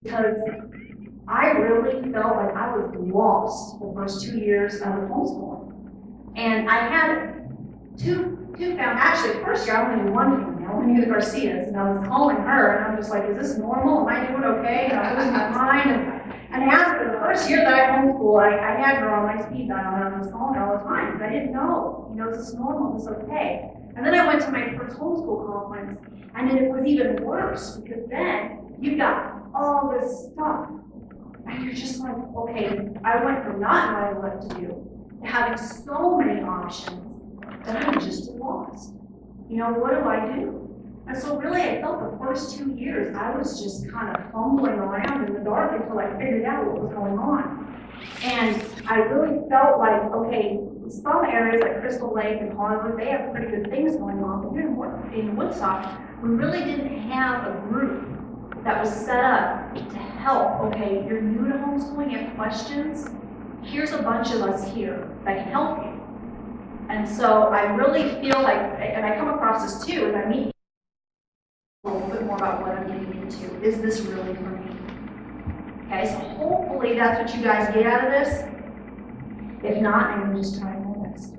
because I really felt like I was lost the first 2 years of homeschooling. And I had actually, first year I only knew one family, I only knew the Garcias, and I was calling her, and I'm just like, is this normal? Am I doing okay? And I was losing my mind. And after the first year that I homeschooled, I had her on my speed dial, and I was calling her all the time, because I didn't know, is this normal? Is this okay? And then I went to my first homeschool conference, and then it was even worse, because then you got all this stuff. And you're just like, okay, I went from not knowing what to do to having so many options that I'm just lost. What do I do? And so really I felt the first 2 years I was just kind of fumbling around in the dark until I figured out what was going on. And I really felt like, okay, some areas like Crystal Lake and Harvard, they have pretty good things going on, but here in Woodstock, we really didn't have a group that was set up to help. Okay, you're new to homeschooling, you have questions, here's a bunch of us here that can help you. And so I really feel like, and I come across this too, as I meet a little bit more about what I'm getting into. Is this really for me? Okay, so hopefully that's what you guys get out of this. If not, I'm just trying my best.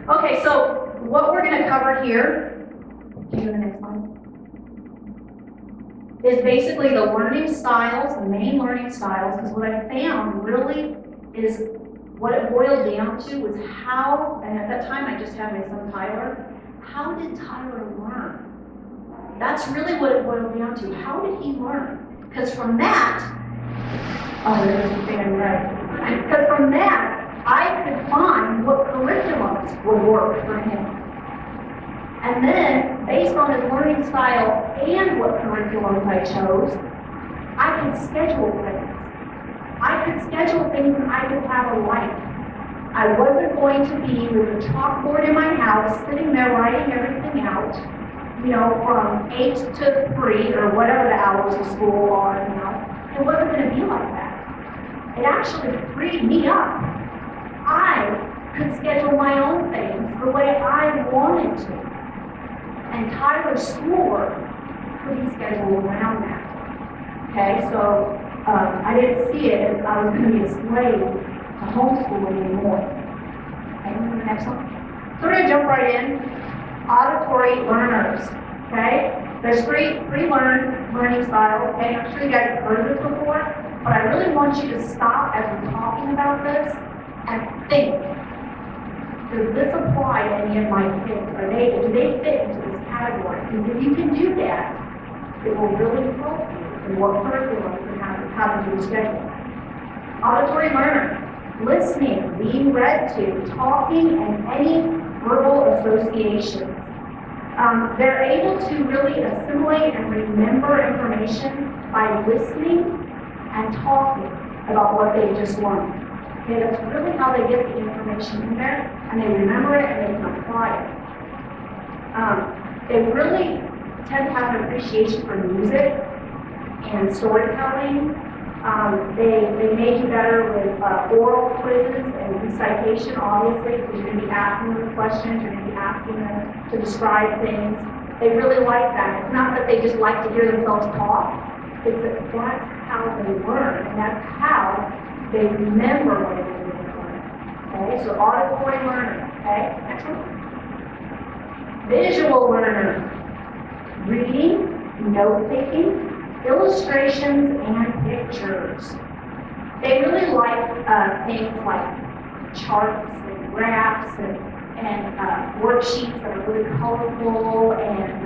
Okay, so what we're going to cover here, can you go to the next slide, is basically the learning styles, the main learning styles, because what I found really is what it boiled down to was how, and at that time I just had my son Tyler, how did Tyler learn? That's really what it boiled down to. How did he learn? Because from that, there's a thing in red. Because from that, I could find what curriculums would work for him. And then, based on his learning style and what curriculums I chose, I could schedule things. I could schedule things and I could have a life. I wasn't going to be with a chalkboard in my house, sitting there writing everything out, from 8 to 3 or whatever the hours of school are now. It wasn't going to be like that. It actually freed me up. I could schedule my own things the way I wanted to. And Tyler's schoolwork could be scheduled around that. Okay, so I didn't see it as I was going to be a slave to homeschooling anymore. Okay, move to the next one. So we're going to jump right in. Auditory learners. Okay, there's three learning styles. Okay, I'm sure you guys have heard of this before, but I really want you to stop as we're talking about this and think. Does this apply to any of my kids? Do they fit into this category? Because if you can do that, it will really help you in what curriculum you have to do schedule. Auditory learner, listening, being read to, talking, and any verbal associations. They're able to really assimilate and remember information by listening and talking about what they just learned. Okay, that's really how they get the information in there, and they remember it and they can apply it. They really tend to have an appreciation for music and storytelling. They may do better with oral quizzes and recitation, obviously, because you're going to be asking them questions, you're going to be asking them to describe things. They really like that. It's not that they just like to hear themselves talk, it's that that's how they learn, and that's how they remember what it is they learn. Okay, so auditory learner. Okay, next one. Visual learner. Reading, note-taking, illustrations, and pictures. They really like things like charts and graphs and worksheets that are really colorful and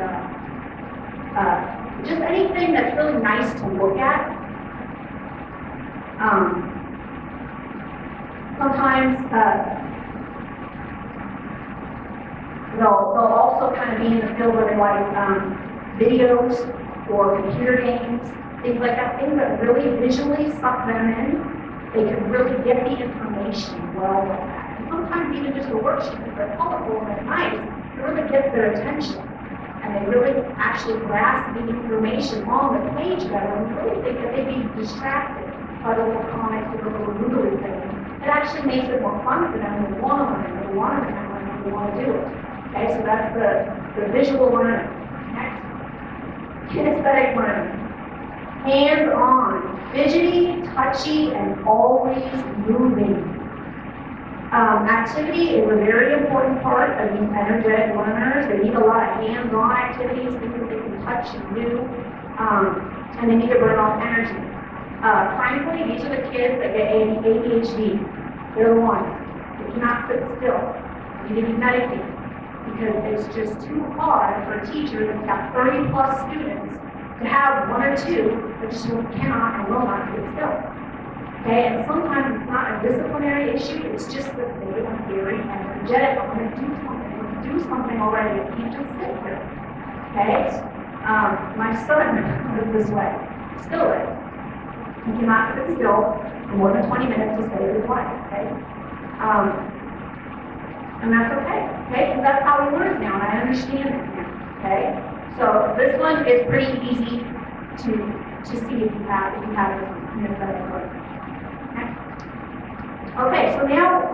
just anything that's really nice to look at. Sometimes they'll also kind of be in the field where they like videos or computer games, things like that, things that really visually suck them in. They can really get the information well with that. And sometimes even just the worksheets, if they're colorful and they're nice, it really gets their attention. And they really actually grasp the information on the page better and really think that they'd be distracted by the little comics or the little doodly thing. It actually makes it more fun for them. They want to learn it, they want to remember it, they want to do it. Okay, so that's the visual learning. Next. Kinesthetic learning. Hands-on, fidgety, touchy, and always moving. Activity is a very important part of these energetic learners. They need a lot of hands-on activities, things that they can touch and do, and they need to burn off energy. Frankly, these are the kids that get ADHD. They're the ones. They cannot sit still. You need to be medicated because it's just too hard for a teacher that's got 30 plus students to have one or two that just cannot and will not sit still. Okay, and sometimes it's not a disciplinary issue, it's just that they are very energetic. I'm going to do something. I'm going to do something already. I can't just sit here. Okay? My son was this way. Still is. He cannot sit still for more than 20 minutes to save his life. Okay? And that's okay. Okay? Because that's how he learns now, and I understand it now. Okay? So this one is pretty easy to see if you have this method. Okay, so now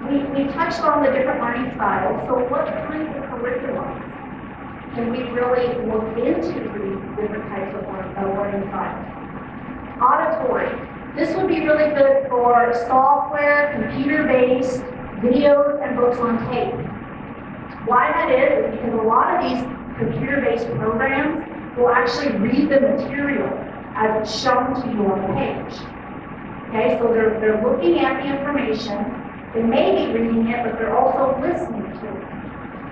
we touched on the different learning styles. So what kind of curriculums can we really look into for these different types of learning styles? Auditory. This would be really good for software, computer-based videos, and books on tape. Why that is because a lot of these computer-based programs will actually read the material as it's shown to you on the page. Okay, so they're looking at the information. They may be reading it, but they're also listening to it.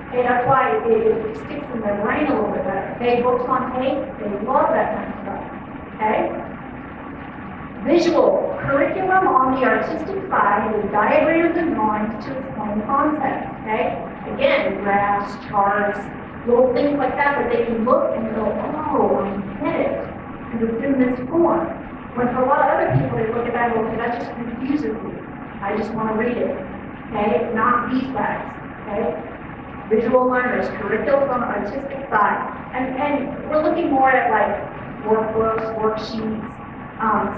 Okay, that's why it sticks in their brain a little bit better. Okay, books on tape, they love that kind of stuff. Okay? Visual curriculum on the artistic side is diagrams and drawings to explain concepts. Okay? Again, graphs, charts, little things like that they can look and go, oh, I get it, because it's in this form. When for a lot of other people, they look at that and go, okay, that just confuses me. I just want to read it. Okay? Not these guys. Okay? Visual learners, curriculum on the artistic side. And we're looking more at like workbooks, worksheets.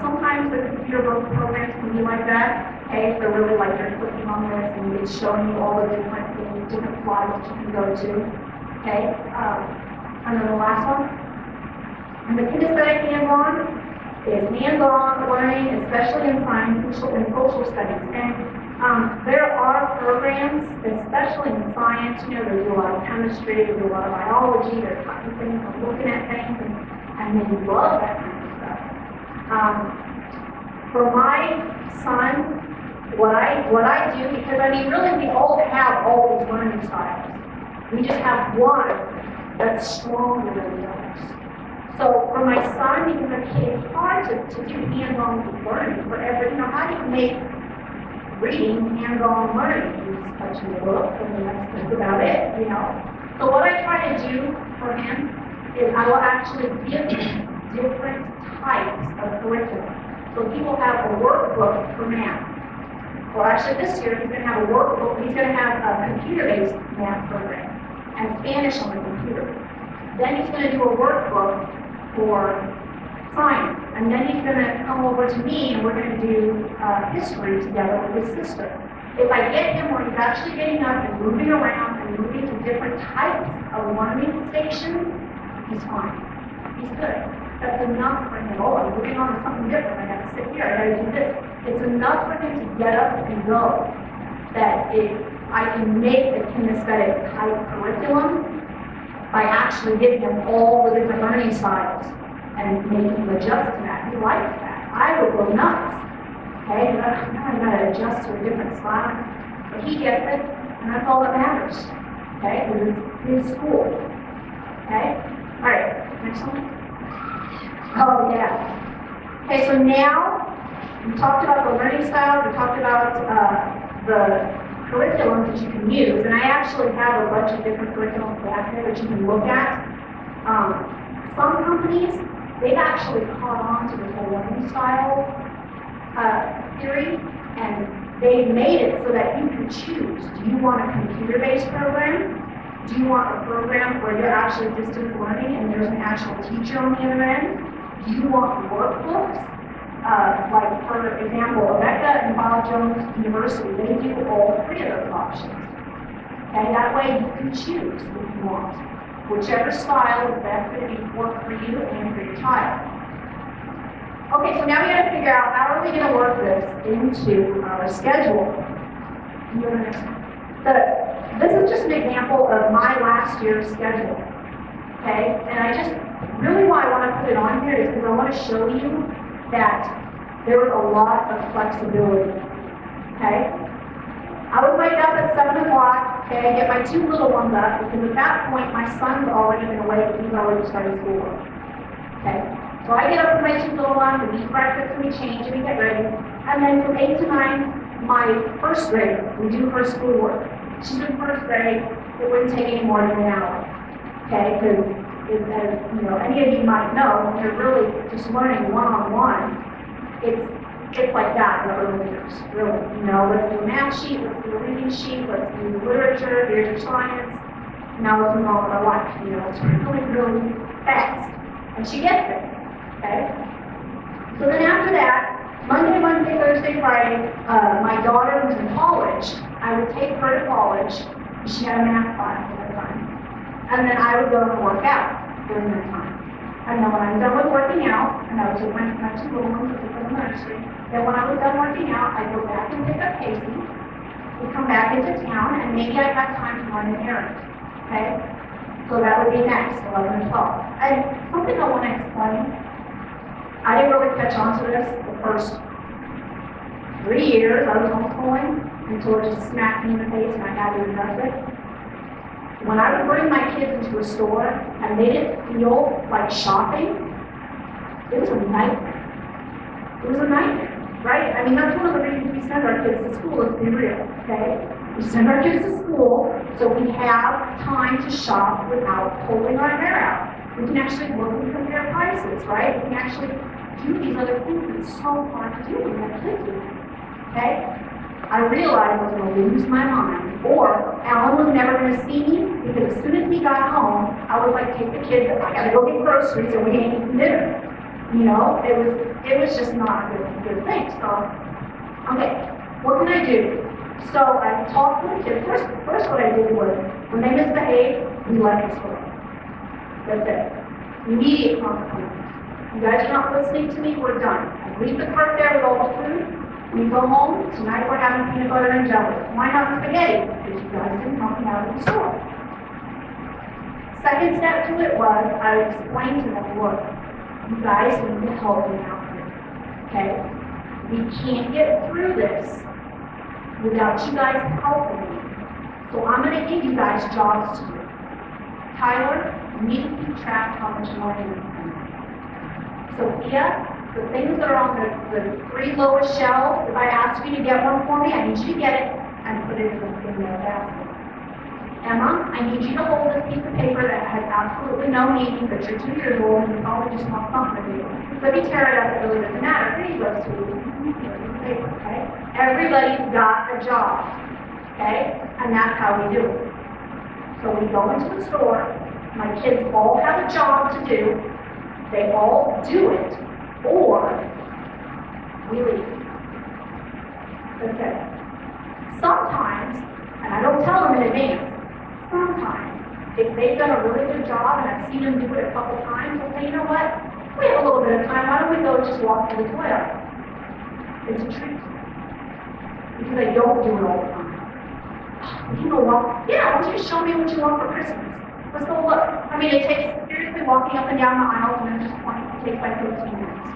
Sometimes the computer programs can be like that. Okay? If they're really like you're clicking on this and it's showing you all the different things, different slides that you can go to. Okay? And then the last one. And the kinesthetic hands-on is hands-on learning, especially in science and social studies. And there are programs, especially in science, they do a lot of chemistry, they do a lot of biology, they're talking things, and looking at things, and they love that kind of stuff. For my son, what I do, because really we all have all these learning styles. We just have one that's stronger than the others. So for my son, it's hard to do hands-on learning for how do you make reading hands-on learning? You just touch the book and then let's think about it, So what I try to do for him is I will actually give him different types of curriculum. So he will have a workbook for math. Well, actually this year he's going to have a workbook. He's going to have a computer-based math program and Spanish on the computer. Then he's going to do a workbook for science. And then he's going to come over to me and we're going to do history together with his sister. If I get him where he's actually getting up and moving around and moving to different types of learning stations, he's fine. He's good. That's enough for him. Oh, I'm moving on to something different. I got to sit here. I got to do this. It's enough for him to get up and go that I can make the kinesthetic type curriculum by actually giving him all the different learning styles and making him adjust to that. He likes that. I would go nuts. Okay? Now I gotta adjust to a different style. But he gets it, and that's all that matters. Okay? Because it's his school. Okay? Alright, next one. Oh yeah. Okay, so now we talked about the learning styles, we talked about the curriculums that you can use, and I actually have a bunch of different curriculums back there that you can look at. Some companies, they've actually caught on to the whole learning style theory, and they've made it so that you can choose. Do you want a computer-based program? Do you want a program where you're actually distance learning and there's an actual teacher on the other end? Do you want workbooks? Like, for example, Rebecca and Bob Jones University, they do all three of those options. Okay, that way you can choose what you want. Whichever style is best going to work for you and for your child. Okay, so now we gotta figure out how are we gonna work this into our schedule. You go to the next one. This is just an example of my last year's schedule. Okay, and I just really why I want to put it on here is because I want to show you that there was a lot of flexibility. Okay, I would wake up at 7 o'clock. Okay, get my two little ones up because at that point my son's already been awake. He's already started schoolwork. Okay. So I get up with my two little ones, we eat breakfast, and we change, and we get ready. And then from 8 to 9, my first grader, we do her schoolwork. She's in first grade, it wouldn't take any more than an hour. Okay, because as you know, any of you might know, when you're really just learning one-on-one, it's like that in the early years, really. You know, let's do a math sheet, let's do a reading sheet, let's do literature, here's your science. Now let's move on with our life. You know, it's really, really fast. And she gets it. Okay? So then after that, Monday, Wednesday, Thursday, Friday, my daughter was in college. I would take her to college. She had a math class at that time. And then I would go and work out during that time. And then when I'm done with working out, and I would take my two little ones to the nursery, then when I was done working out, I'd go back and pick up Casey. We'd come back into town, and maybe I'd have time to run an errand. Okay? So that would be next, 11 and 12. And something I want to explain. I didn't really catch on to this the first 3 years I was homeschooling until it just smacked me in the face and I had to address it. When I would bring my kids into a store and they didn't feel like shopping, it was a nightmare. It was a nightmare, right? I mean, that's one of the reasons we send our kids to school, let's be real, okay? We send our kids to school so we have time to shop without pulling our hair out. We can actually look and compare prices, right? We can actually do these other things. It's so hard to do when we have kids. Okay? I realized I was going to lose my mind, or Alan was never going to see me because as soon as he got home, I would like take the kids. I got to go get groceries, and we ain't eating dinner. You know, it was just not a good thing. So, okay, what can I do? So I talked to the kids. First, what I did was when they misbehaved, we let it go. That's it. Immediate consequences. You guys are not listening to me, we're done. I leave the cart there with all the food. We go home, tonight we're having peanut butter and jelly. Why not spaghetti? Because you guys didn't help me out of the store. Second step to it was, I explained to them, look, you guys need to help me out here. Okay? We can't get through this without you guys helping me. So I'm going to give you guys jobs to do. Tyler, you need to keep track how much money you're spending. Sophia, the things that are on the three lowest shelves, if I ask you to get one for me, I need you to get it and put it in the basket. Emma, I need you to hold this piece of paper that has absolutely no meaning, but you're 2 years old and you probably just want something to do. Let me tear it up, it really doesn't matter. Here you go, sweetie. Paper, okay? Everybody's got a job, okay? And that's how we do it. So we go into the store, my kids all have a job to do, they all do it, or we leave. Okay. Sometimes, and I don't tell them in advance, sometimes, if they've done a really good job and I've seen them do it a couple times, I'll say, you know what, we have a little bit of time, why don't we go just walk through the toy aisle? It's a treat. Because I don't do it all the time. You know what? Yeah, why don't you show me what you want for Christmas? Let's go look. I mean, it takes, seriously, walking up and down the aisles and then just pointing, it takes like 15 minutes.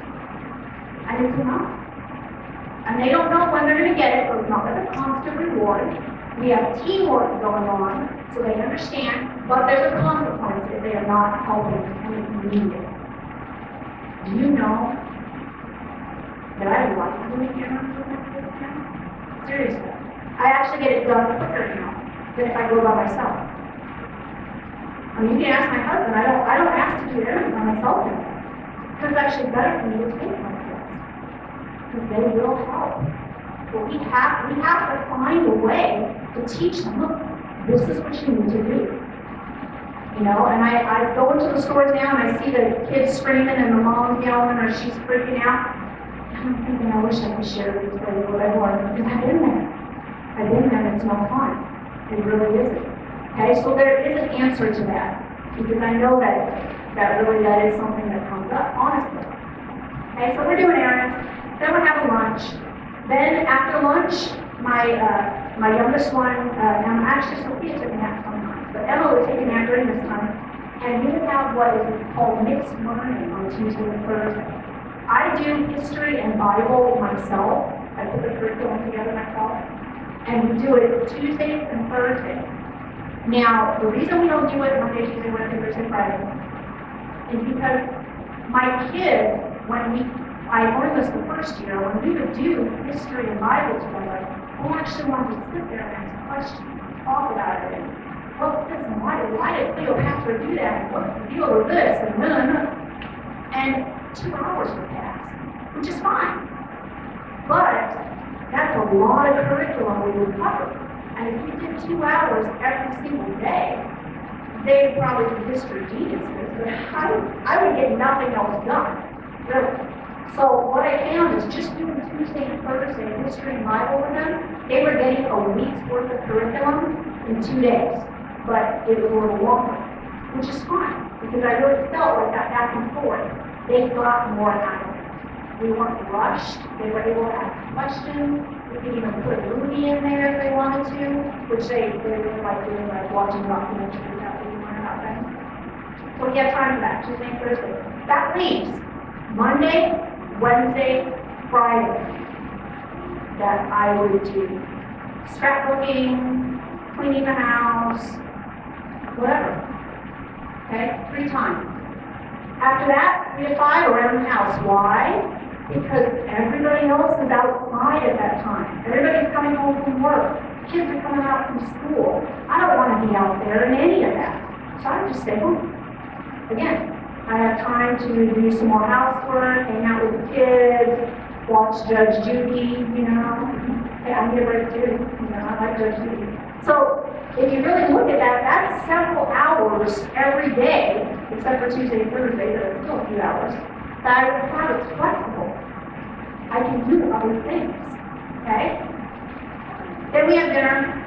And it's enough. And they don't know when they're going to get it, so it's not like a constant reward. We have teamwork going on, so they understand, but there's a consequence if they are not helping when it's needed. Do you know that I like doing errands with my kids now? Seriously. I actually get it done quicker now than if I go by myself. I mean, you can ask my husband, I don't ask to do errands by myself anymore. Because it's actually better for me to take my kids. Because they will help. But we have to find a way to teach them, look, this is what you need to do. You know, and I go into the stores now and I see the kids screaming and the mom's yelling or she's freaking out. I'm thinking, I wish I could share these with what I've learned, because I've been there. I've been there and it's no fun. It really isn't. Okay, so there is an answer to that, because I know that is something that comes up, honestly. Okay, so we're doing errands, then we're having lunch. Then after lunch, my youngest one, Emma, actually Sophia took a nap sometimes, but Emma would take a nap during this time, and we would have what is called mixed learning on Tuesday and Thursday. I do history and Bible myself. I put the curriculum together myself, and we do it Tuesdays and Thursdays. Now, the reason we don't do it Monday, Tuesday, Wednesday, Thursday, Friday is because my kids, I learned this the first year, when we would do history and Bible together, we actually wanted to sit there and ask questions, talk about it, and what's this, and why did Cleopatra do that, and what's the deal with this, and then, and 2 hours would pass, which is fine. But that's a lot of curriculum we would cover. And if we did 2 hours every single day, they'd probably be history geniuses, but I would get nothing else done, really. So what I found is just doing Tuesday and Thursday history and Bible with them, they were getting a week's worth of curriculum in 2 days. But it was a little longer, which is fine, because I really felt like that back and forth. They got more out of it. We weren't rushed. They were able to ask questions. We could even put a movie in there if they wanted to, which they really like doing, like watching documentaries after we learn about them. So we have time for that, Tuesday and Thursday. That leaves Monday, Wednesday, Friday that I would do scrapbooking, cleaning the house, whatever. Okay, 3 times. After that, 3 to 5 around the house. Why? Because everybody else is outside at that time. Everybody's coming home from work. Kids are coming out from school. I don't want to be out there in any of that. So I just stay home. Again, I have time to do some more housework, hang out with the kids, watch Judge Judy, Hey, I'm here right too. I like Judge Judy. So if you really look at that, that's several hours every day, except for Tuesday and Thursday, but it's still a few hours, that I would have. It's flexible. I can do other things, okay? Then we have dinner.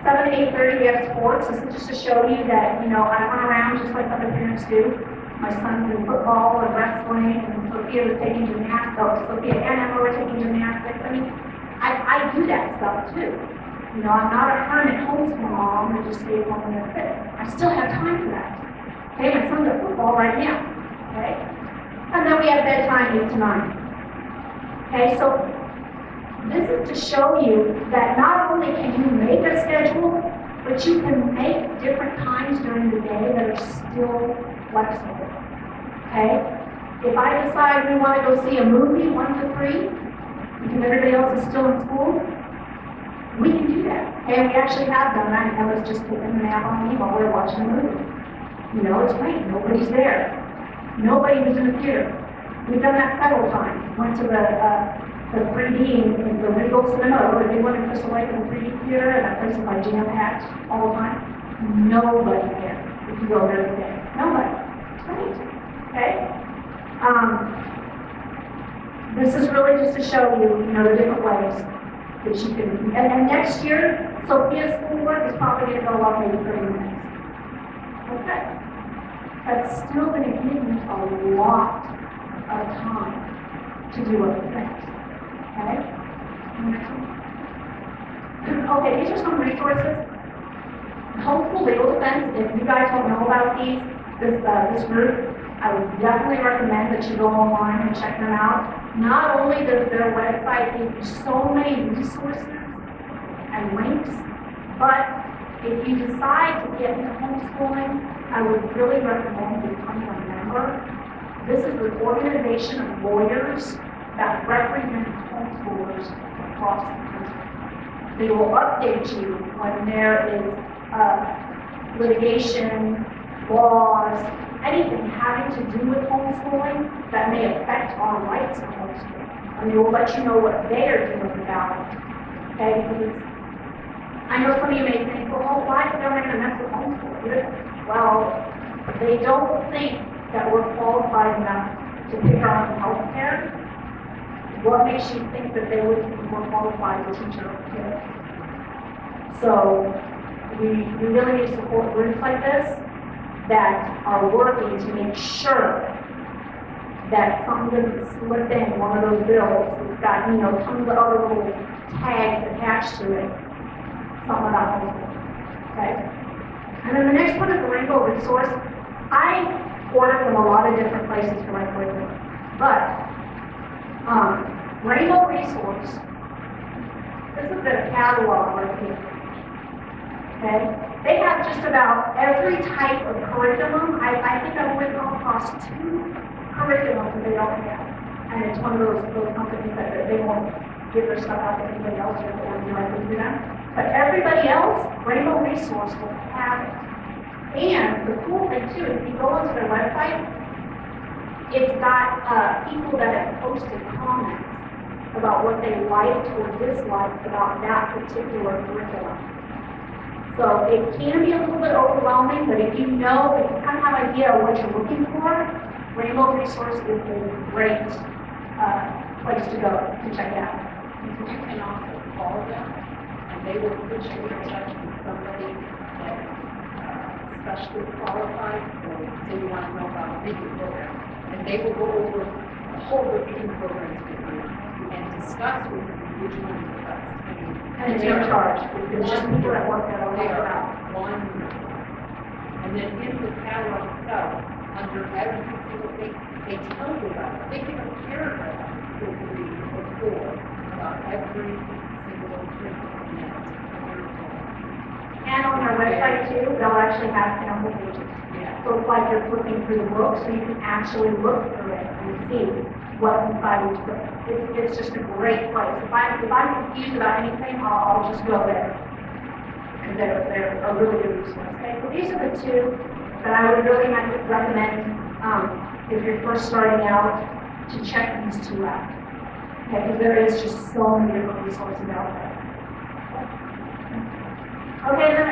7 to 8:30, we have sports. This is just to show you that, I run around just like other parents do. My son's in football and wrestling, and Sophia was taking gymnastics. Sophia and Emma were taking gymnastics. I do that stuff too. I'm not a hermit homeschool mom who just stays home and fit. I still have time for that. Okay, my son's at football right now. Okay? And then we have bedtime 8 to 9. Okay, so this is to show you that not only can you make a schedule, but you can make different times during the day that are still flexible. Okay? If I decide we want to go see a movie 1 to 3, because everybody else is still in school, we can do that. And we actually have done that. I was just taking a nap on me while we were watching a movie. It's great. Nobody's there. Nobody was in the theater. We've done that several times. Went to the 3D in the Regal Cinema, or the big one in Crystal Lake in the 3D theater, and that place is like jam-packed all the time. Nobody there. If you go there today. Nobody. It's great. Okay? This is really just to show you, the different ways that you can. And next year, Sophia's schoolwork is probably going to go up maybe 30 minutes. Okay. That's still going to give you a lot of time to do other things. Okay? Okay, these are some resources. Homeschool Legal Defense, if you guys don't know about this group, I would definitely recommend that you go online and check them out. Not only does their website give you so many resources and links, but if you decide to get into homeschooling, I would really recommend becoming a member. This is an organization of lawyers that represents homeschoolers across the country. They will update you when there is litigation, laws, anything having to do with homeschooling that may affect our rights in homeschooling. And they will let you know what they are doing about it. Okay? Because I know some of you may think, well, why is the government going to mess with homeschooling? Well, they don't think that we're qualified enough to pick our own health care. What makes you think that they would be more qualified to teach our own kids? So we really need to support groups like this that are working to make sure that something doesn't slip in one of those bills. It's got, you know, tons of other little tags attached to it. Something about homeschool. Okay? And then the next one is the Rainbow Resource. I order from a lot of different places for my curriculum. But Rainbow Resource, this is their catalog right here. Okay? They have just about every type of curriculum. I think I've only come across 2 curriculums that they don't have. And it's one of those companies that they won't give their stuff out to anybody else or they won't do anything to them. But everybody else, Rainbow Resource will have it. And the cool thing too, if you go onto their website, it's got people that have posted comments about what they liked or disliked about that particular curriculum. So it can be a little bit overwhelming, but if you know, if you kind of have an idea of what you're looking for, Rainbow Resource is a great place to go to check it out. You can also call them, and they will put you in touch with somebody that's specially qualified, or say you want to know about a reading program, and they will go over a whole reading programs with you and discuss with you which one is the best. And it's no charge. It's just people that work that will They help are out. one. And then in the catalog itself, under every single thing, they tell you about it. They give a paragraph for 3 or 4 about every single thing in it. And on their website too, they'll actually have sample pages. Yeah. So it's like you're flipping through the book, so you can actually look through it and see what's inside each book. It's just a great place. If I'm confused about anything, I'll just go there. And they're a really good resource. Okay, so these are the 2 that I would really recommend if you're first starting out to check these 2 out. Okay, because there is just so many different resources out there. Okay, then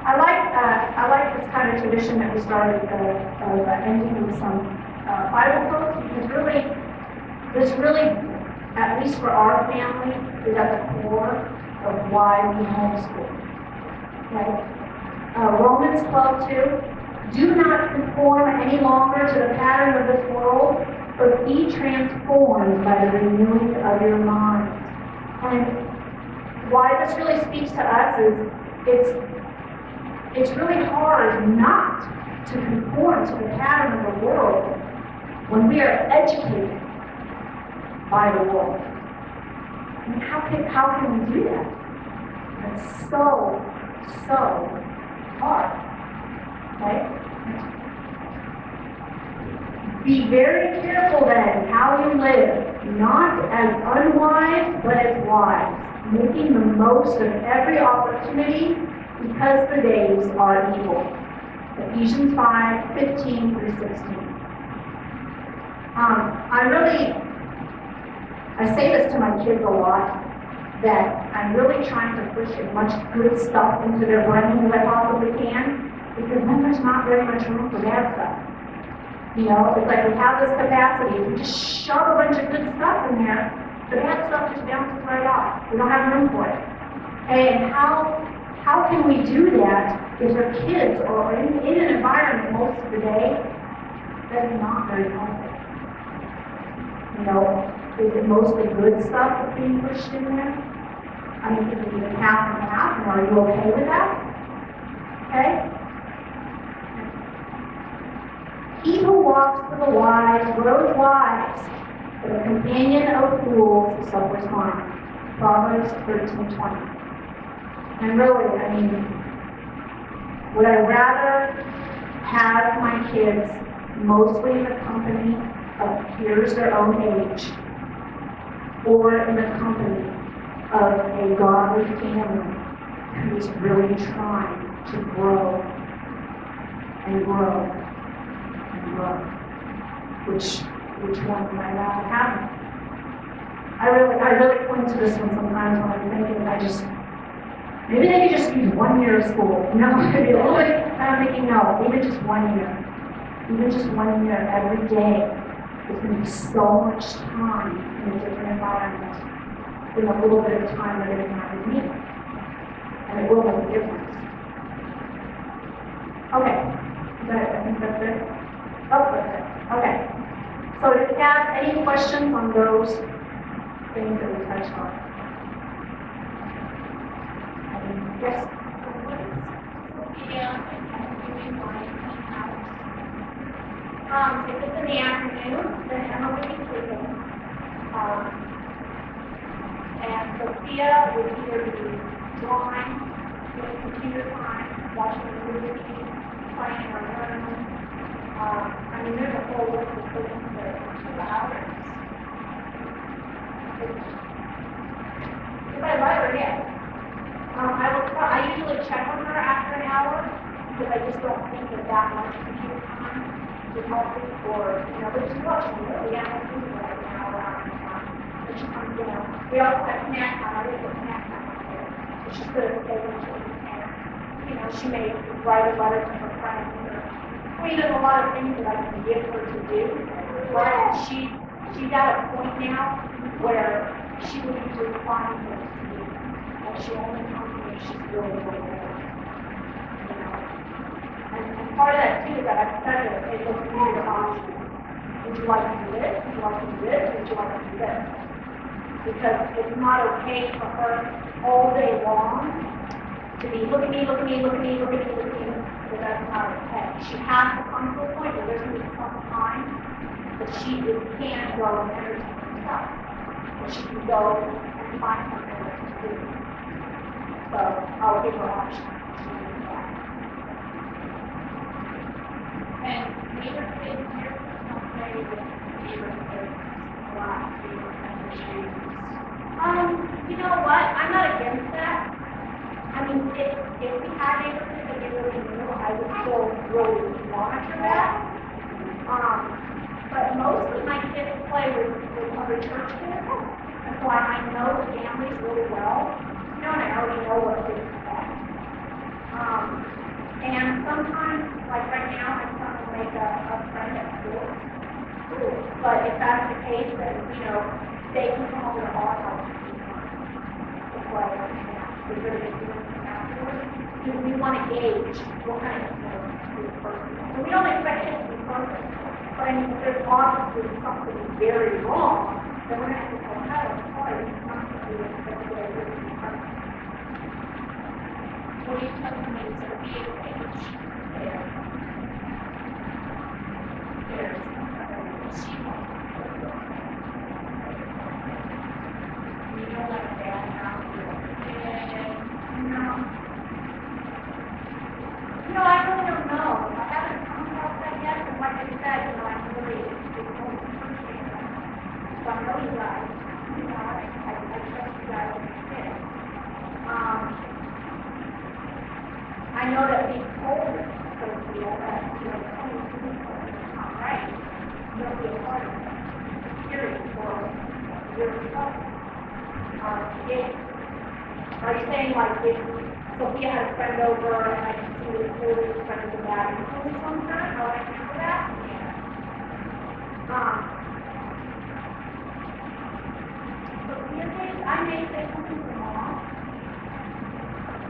I like this kind of tradition that we started of ending with some Bible quotes, because this really, at least for our family, is at the core of why we homeschool. Okay? Romans 12:2, do not conform any longer to the pattern of this world, but be transformed by the renewing of your mind. And why this really speaks to us is it's really hard not to conform to the pattern of the world when we are educated by the world. I mean, how can we do that? It's so hard. Okay? Be very careful then how you live, not as unwise, but as wise, making the most of every opportunity because the days are evil. Ephesians 5:15 through 16. I say this to my kids a lot, that I'm really trying to push as much good stuff into their brain as I possibly can, because then there's not very much room for bad stuff. You know, it's like we have this capacity, if we just shove a bunch of good stuff in there, the bad stuff just bounces right off. We don't have room for it. And how can we do that if our kids are in an environment most of the day that is not very healthy? You know, is it mostly good stuff that's being pushed in there? I mean, is it even half and half, and are you okay with that? Okay? He who walks with the wise grows wise, but the companion of fools suffers harm. Proverbs 13:20. And really, I mean, would I rather have my kids mostly in the company of peers their own age, or in the company of a godly family who is really trying to grow and grow and grow? Which one would I rather have? I really point to this one sometimes when I'm thinking, maybe they could just use 1 year of school. No, maybe a little bit, I'm thinking, no, even just 1 year. Even just 1 year every day. There's going to be so much time in a different environment in a little bit of time that they're going to have with me. And it will make a difference. Okay. I think that's it. Oh, that's it. Okay. So if you have any questions on those things that we touched on? Yes? If it's in the afternoon, then Emma would be sleeping. And Sophia would either be drawing, doing computer time, watching a movie, playing or learning. I mean, there's a whole list of things that 2 hours. If I let her, yes. I usually check on her after an hour because I just don't think that much computer time is healthy or, but she's watching a movie, I'm not doing like an hour and a half. But she comes down. We also have snack time. I didn't put snack time up there. But she's good at saving children and, she may write a letter to her friends or, there's a lot of things that I can give her to do. But she's at a point now where she would usually find things to do. And she only comes when she's really, really good. And part of that too is that I've said that it looks at your options. Would you like to do this? Would you like to do this? Would you like to do this? Because it's not okay for her all day long to be look at me, look at me, look at me, look at me, look at me. So that's not okay. She has to come to a point where there's going to be some time that she can go and entertain herself. Where she can go and find something to do. So I'll give her options. And neighbor kids here, don't play with neighbor kids a lot, neighbor issues. You know what? I'm not against that. I mean, if we had neighbor kids that we really knew, I would still really monitor that. But mostly my kids play with other church kids, and so I know the families really well. And I already know what to expect. And sometimes, like right now, I'm trying to make a friend at school. But if that's the case, then, they can come over to our house to play and we're going to do it afterwards. Because we want to gauge what kind of influence this person is. And we don't expect it to be perfect. But I mean, if there's obviously something very wrong, then we're going to have to tell her, sorry, it's not going to be expected to be perfect. What do you tell them is their age? There's she wants to you don't let a bad house with a kid. No. I really don't know. I haven't come across that yet, but like I said, I'm really appreciating that. So I know you guys. I trust you guys with the kids. I know that we told Sophia that, it's not right. You'll be a part of it. Period. For yourself. Are you saying, like, if Sophia had a friend over and I can see the oldest friend of the dad influence on her, how would I handle that? Sophia days, I may say something to mom.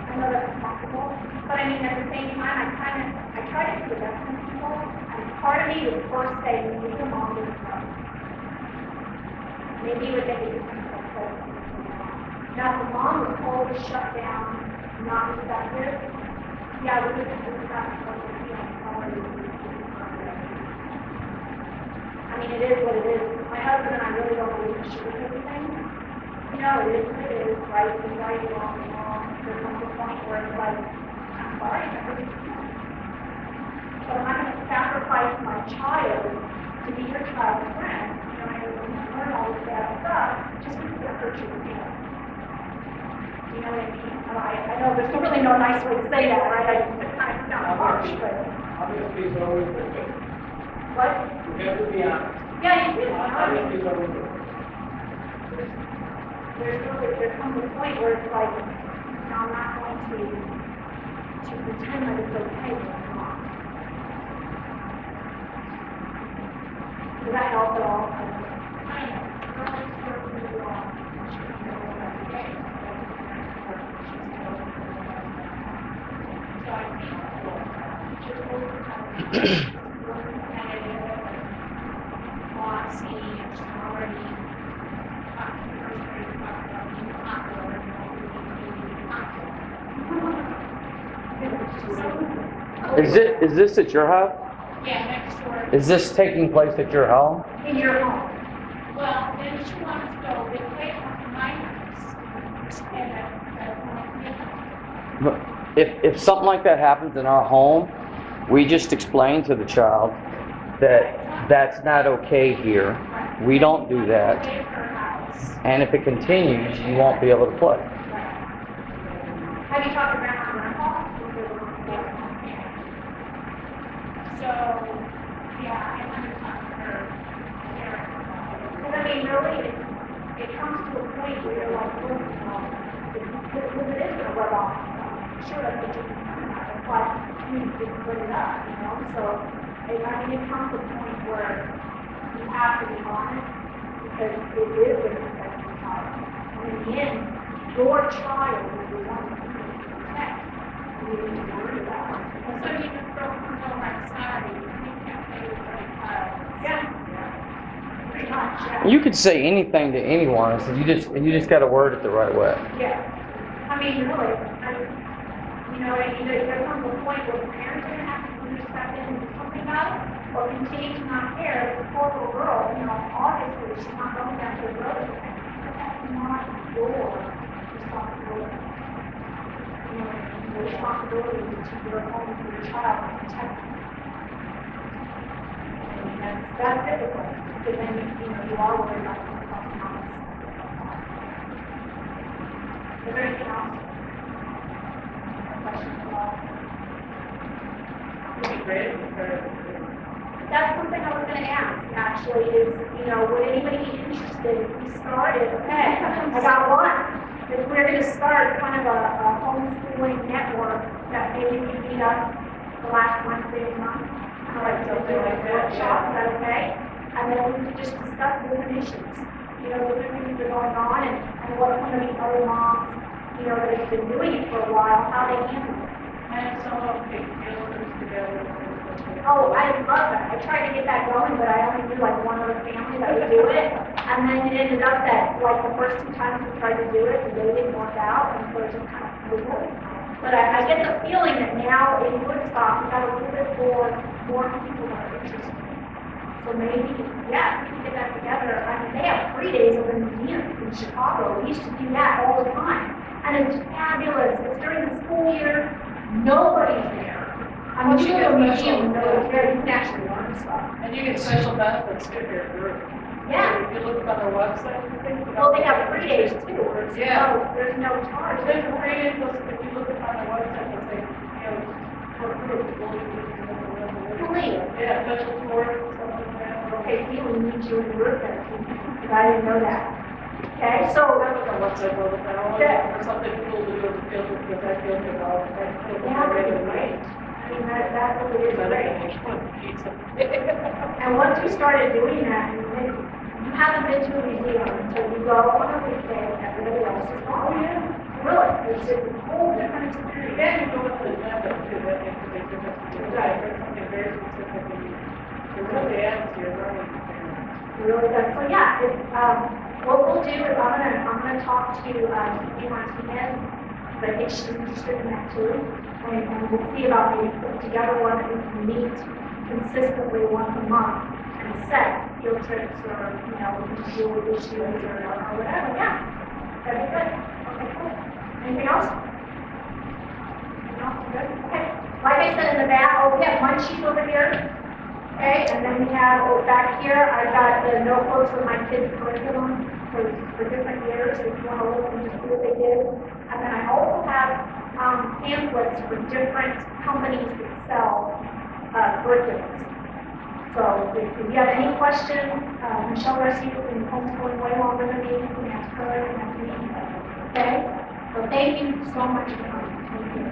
I know that's possible. But I mean, at the same time, I try to do the best in people. And part of me would first say, maybe the mom didn't know. Maybe it would make a difference. Now, if the mom was totally shut down, not receptive, yeah, we would just have to go to the I mean, it is what it is. My husband and I really don't believe in sugarcoating things. It is what it is, right? It's right, wrong, wrong. There comes a point where it's like, I'm sorry, I really can't. But I'm not going to sacrifice my child to be your child's friend. I learn all this bad stuff just because it hurts your feelings. You know what I mean? I know there's really no nice way to say that, right? It's kind of sounds harsh, but. Obviously, it's always good. What? You have to be honest. Yeah, you do. Obviously, it's always good. There comes a point where it's like, I'm not going to pretend that it's okay when I'm not. Does that help at all? I know. Girls are really wrong. Every day. So I think just overcome competitive, want Is this at your house? Yeah, next door. Is this taking place at your home? In your home? Well, then she wants to go, they play at my house. And If something like that happens in our home, we just explain to the child that that's not okay here. We don't do that. And if it continues, you won't be able to play. Have you talked to grandma and grandpa? so, yeah, I want to talk to her. Because I mean, really, it comes to a point where you're like, look, because it is going to rub off. Sure, that's what but you didn't put it up, you know? So, I mean, it comes to a point where you have to be honest because it is going to affect your child. And in the end, your child is the one that you need to protect. You need to worry about. So you can throw her home like Saturday, you can't play with my child. Yeah. Pretty much, yeah. You could say anything to anyone, so you just got to word it the right way. Yeah. I mean, really, you know, there comes a point where the parents are going to have to either step in and do something about it, or continue to not care. This poor little girl, you know, obviously she's not going down to her brother. But that's not your responsibility. You know, your responsibility is to your home for your child and protect them. And that's difficult, because then, you are worried about the consequences. Is there anything else? Questions at all? That's something I was going to ask, actually, is, would anybody be interested if we started, okay, I got one. If we're going to start kind of a homeschooling network that maybe we meet up the last Wednesday of the month, kind of like something like a workshop, is that okay? And then we could just discuss different issues, different things that are going on and what some of these other moms, that have been doing it for a while, how they handle it. And some of the children together. Oh, I love that. I tried to get that going, but I only knew like one other family that would do it. And then it ended up that like the first 2 times we tried to do it, the day didn't work out, and so it just kind of blew up. But I get the feeling that now in Woodstock, we have a little bit more people that are interested. So maybe, yeah, we can get that together. I mean, they have 3 days of the museum in Chicago. We used to do that all the time. And it's fabulous. It's during the school year. Nobody's there. I mean, you go to a museum and nobody's there. You can actually learn stuff. And you get special benefits too here. Yeah. If you look on their website, I think. Well, they have 3 days too. There's no charge. There's a 3 days, if you look on their website, they'll say, for group. Really? Yeah, special tours, stuff like that. Okay, see, we need you in the group then. Because I didn't know that. Okay, so. That was on website, or something cool to do in the field, because I feel about that. Yeah, that's great. I mean, that really is great. And once we started doing that, you haven't been to a museum until you go on a weekday and everybody else is gone. Oh, yeah. Really, it's a whole different experience. Then you go into the agenda too, that makes a big difference. Right, there's something very specific, it really adds to your learning experience. Really good. So yeah, what we'll do is I'm gonna talk to Kiki Martinez, but I think she's interested in that too, and we'll see about maybe putting together one that we can meet consistently once a month and set field trips or we can deal with issues or whatever. Yeah, that'd be good. Okay, cool. Anything else? No, good. Okay. Like I said in the back, we have one sheet over here. Okay, and then we have back here, I've got the notebooks with my kids' curriculum for different years, if you want to look and just see what they did. And then I also have pamphlets for different companies that sell curriculums. So if you have any questions, Michelle Rescue has been homeschooling way longer than me, you can ask her and ask me. Okay? So thank you so much for coming. Thank you.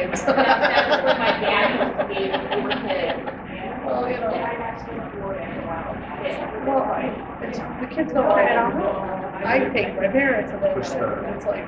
That's what my dad used to be when we were kids. Well, the kids don't like it. I take my parents and then it's like,